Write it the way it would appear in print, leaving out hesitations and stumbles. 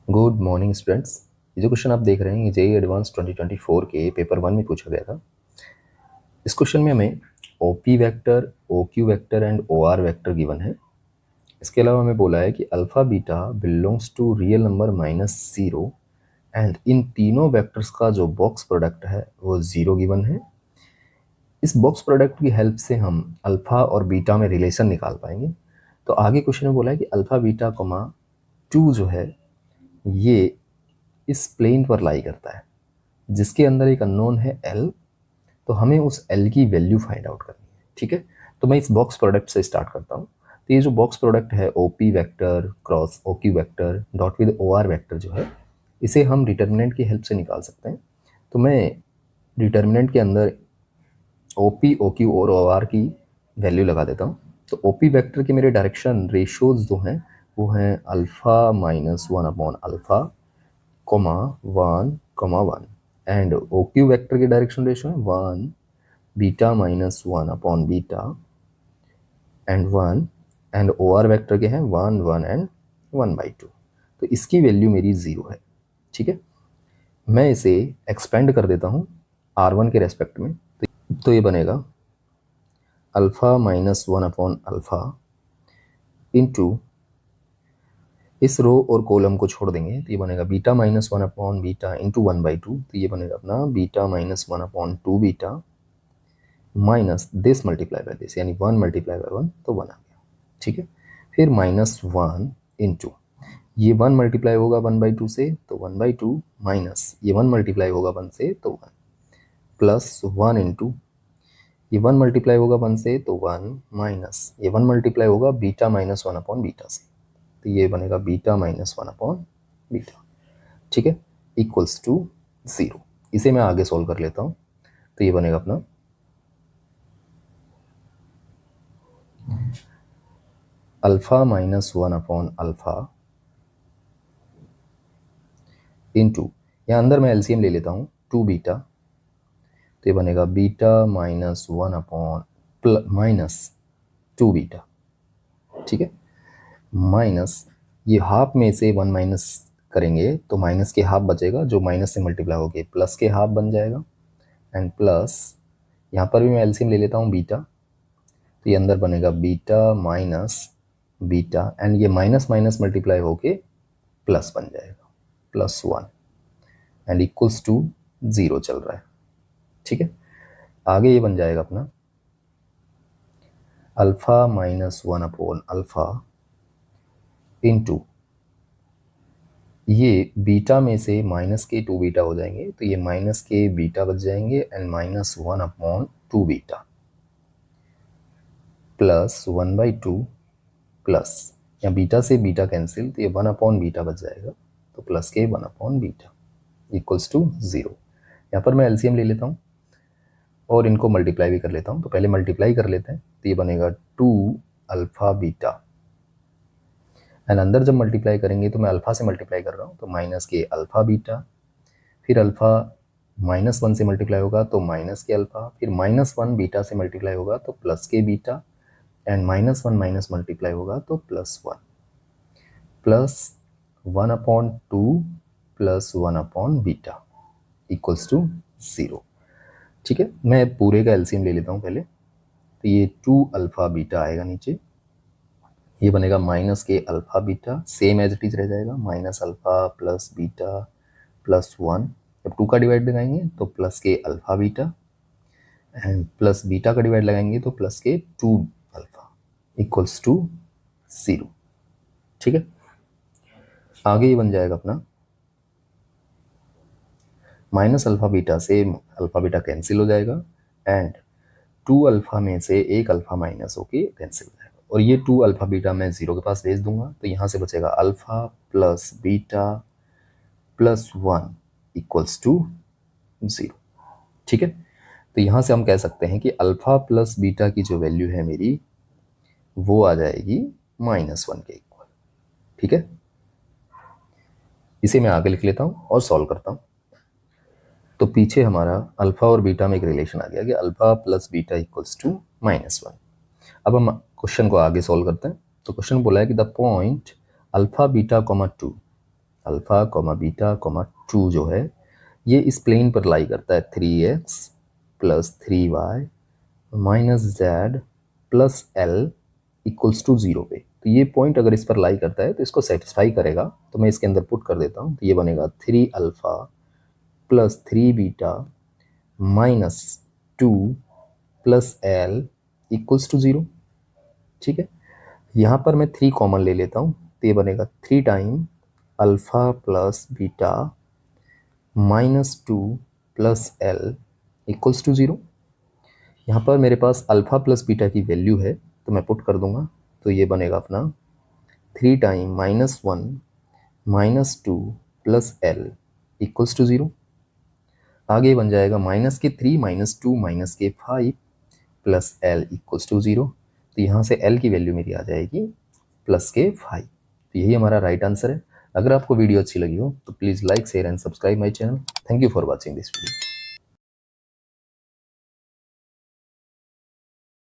Good morning students. ये जो question आप देख रहे हैं ये जेईई एडवांस 2024 के पेपर 1 में पूछा गया था। इस क्वेश्चन में हमें OP vector, OQ vector and OR vector given है। इसके अलावा हमें बोला है कि alpha beta belongs to real number -0 and इन तीनों वेक्टर्स का जो बॉक्स प्रोडक्ट है वो 0 गिवन है। इस बॉक्स प्रोडक्ट की हेल्प से हम अल्फा और बीटा में रिलेशन निकाल पाएंगे। तो आगे क्वेश्चन में बोला है कि अल्फा बीटा कॉमा 2 जो है ये इस प्लेन पर लाई करता है जिसके अंदर एक अननोन है L। तो हमें उस L की वैल्यू फाइंड आउट करनी है। ठीक है, तो मैं इस बॉक्स प्रोडक्ट से स्टार्ट करता हूँ। तो ये जो बॉक्स प्रोडक्ट है OP vector cross OQ vector dot with OR vector जो है इसे हम डिटर्मिनेंट की हेल्प से निकाल सकते हैं। तो मैं डिटर्मिनेंट के अंदर OP OQ और OR की वैल्यू लगा देता हूँ। तो OP वेक्टर के मेरे डायरेक्शन रेशियोज जो हैं वो हैं alpha -1 upon alpha coma 1 and OQ vector की डायरेक्शन रेशियो है 1 beta -1 upon beta and 1 and OR vector के हैं 1 1 एंड 1/2। तो इसकी वैल्यू मेरी 0 है। ठीक है, मैं इसे एक्सपेंड कर देता हूँ R1 के रेस्पेक्ट में। तो ये बनेगा अल्फा -1 अपॉन अल्फा इंटू इस रो और कॉलम को छोड़ देंगे तो ये बनेगा बीटा -1 अपॉन बीटा इंटू 1/2। तो ये बनेगा अपना beta -1 upon 2 beta minus this multiply by this यानी 1 मल्टीप्लाई बाय 1 तो 1 आ गया। ठीक है, फिर -1 इंटू ये 1 मल्टीप्लाई होगा 1/2 से तो 1/2 माइनस ये 1 मल्टीप्लाई होगा 1 से तो 1 प्लस 1 इंटू ये 1 मल्टीप्लाई होगा 1 से तो 1 माइनस ये 1 मल्टीप्लाई होगा बीटा -1 अपॉन बीटा से तो ये बनेगा बीटा -1 अपॉन बीटा। ठीक है, इक्वल्स टू 0। इसे मैं आगे सोल्व कर लेता हूँ। तो ये बनेगा अपना अल्फा -1 अपॉन अल्फा इंटू यहाँ अंदर मैं एलसीएम ले लेता हूँ 2 बीटा। तो ये बनेगा बीटा -1 अपॉन माइनस 2 बीटा। ठीक है, माइनस ये हाफ में से 1 माइनस करेंगे तो माइनस के हाफ बचेगा जो माइनस से मल्टीप्लाई होके प्लस के हाफ बन जाएगा एंड प्लस यहाँ पर भी मैं एलसीएम ले लेता हूँ बीटा। तो ये अंदर बनेगा बीटा माइनस बीटा एंड ये माइनस माइनस मल्टीप्लाई होके प्लस बन जाएगा +1 एंड इक्वल्स टू 0 चल रहा है। ठीक है, आगे ये बन जाएगा अपना अल्फा -1 अपॉन अल्फा इंटू ये बीटा में से माइनस के 2 बीटा हो जाएंगे तो ये माइनस के बीटा बच जाएंगे and -1 upon 2 beta plus 1/2 plus या बीटा से बीटा कैंसिल तो ये 1 अपॉन बीटा बच जाएगा तो प्लस के 1 अपॉन बीटा इक्वल्स टू 0। यहाँ पर मैं एलसीएम ले लेता हूँ और इनको मल्टीप्लाई भी कर लेता हूँ। तो पहले मल्टीप्लाई कर लेते हैं तो ये बनेगा 2 अल्फा बीटा एंड अंदर जब मल्टीप्लाई करेंगे तो मैं अल्फा से मल्टीप्लाई कर रहा हूँ तो माइनस के अल्फा बीटा फिर अल्फा -1 से मल्टीप्लाई होगा तो माइनस के अल्फा फिर -1 बीटा से मल्टीप्लाई होगा तो प्लस के बीटा एंड -1 माइनस मल्टीप्लाई होगा तो +1 plus 1 upon 2 plus 1 upon beta equals to 0। ठीक है, मैं पूरे का एलसीएम ले लेता हूँ पहले। तो ये 2 अल्फा बीटा आएगा नीचे, ये बनेगा माइनस के alpha beta same as it is रह जाएगा माइनस अल्फा प्लस बीटा +1 जब 2 का डिवाइड लगाएंगे तो प्लस के alpha beta and plus beta का डिवाइड लगाएंगे तो प्लस के 2 अल्फा इक्वल्स टू 0। ठीक है, आगे ये बन जाएगा अपना माइनस अल्फा बीटा से अल्फा बीटा कैंसिल हो जाएगा एंड 2 अल्फा में से एक अल्फा माइनस होके कैंसिल हो जाएगा और ये 2 अल्फा बीटा मैं 0 के पास भेज दूंगा तो यहाँ से बचेगा alpha plus beta +1 equals to 0। ठीक है, तो यहाँ से हम कह सकते हैं कि अल्फा प्लस बीटा की जो वैल्यू है मेरी वो आ जाएगी -1 के इक्वल। ठीक है, इसे मैं आगे लिख लेता हूँ और सॉल्व करता हूँ। तो पीछे हमारा अल्फा और बीटा में एक रिलेशन आ गया कि alpha plus beta equals to -1। अब हम क्वेश्चन को आगे सॉल्व करते हैं। तो क्वेश्चन बोला है कि the point alpha beta comma 2 alpha comma beta comma 2 जो है ये इस प्लेन पर लाई करता है 3x plus 3y minus z plus l equals to 0 पे। तो ये पॉइंट अगर इस पर लाई करता है तो इसको सेटिस्फाई करेगा। तो मैं इसके अंदर पुट कर देता हूँ। तो ये बनेगा 3 alpha plus 3 beta minus 2 plus l equals to 0। ठीक है, यहाँ पर मैं 3 कॉमन ले लेता हूँ। तो ये बनेगा 3 time alpha plus beta minus 2 plus l equals to 0। यहाँ पर मेरे पास अल्फ़ा प्लस बीटा की वैल्यू है तो मैं पुट कर दूंगा। तो ये बनेगा अपना 3 time -1 -2 plus l equals to 0। आगे बन जाएगा -3 -2 -5 प्लस एल इक्वल्स टू 0। तो यहाँ से एल की वैल्यू मेरी आ जाएगी +5। तो यही हमारा राइट आंसर है। अगर आपको वीडियो अच्छी लगी हो तो please like share and subscribe my channel. Thank you for watching this video.